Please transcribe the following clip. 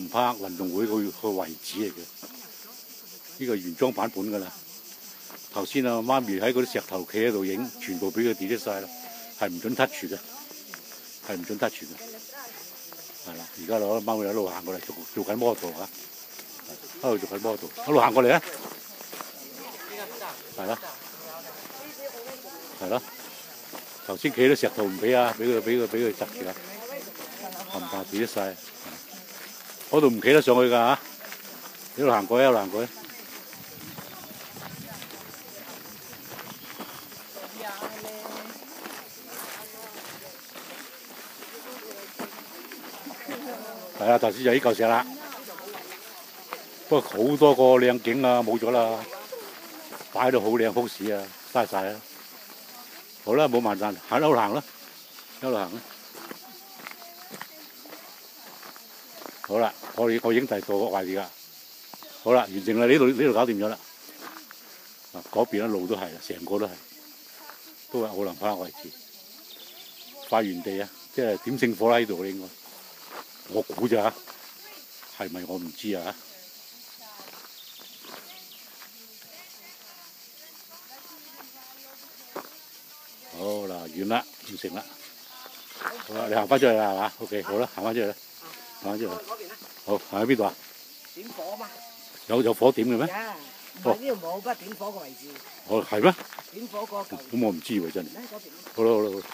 林柏運動會個遺址嚟嘅，呢個原裝版本㗎啦。頭先啊，媽咪喺嗰啲石頭企喺度影，全部俾佢 delete 晒啦，係唔準 touch 嘅，係唔準 touch 嘅。係啦，而家攞媽咪一路行過嚟做緊 model 嚇，一路做緊 model， 一路行過嚟啊！係啦，係咯。頭先企喺石頭唔俾啊，俾佢窒住啊，冚唪唥 delete 晒。嗰度唔企得上去㗎嚇，一路行過去，一路行過去。係啊，頭先就呢嚿石啦，不過好多個靚景啊冇咗啦，擺到好靚 pose 啊，嘥晒啦。好啦，冇慢陣，一路行啦，一路行啦。好啦，我影第個位置㗎。好啦，完成啦，呢度搞掂咗啦。啊，嗰邊一路都係，成個都係奧林匹克位置。發源地啊，即係點聖火啦呢度應該。我估咋，係咪我唔知啊？好啦，完啦，完成啦。好啦，你行翻出去啦，係嘛 ？OK， 好啦，行翻出去啦，行翻出去。好，行喺邊度啊？點火嘛？有火點嘅咩？唔係呢度冇，不過點火個位置。哦，係咩？點火個嚿。咁我唔知喎，真係。好啦，好啦，好啦。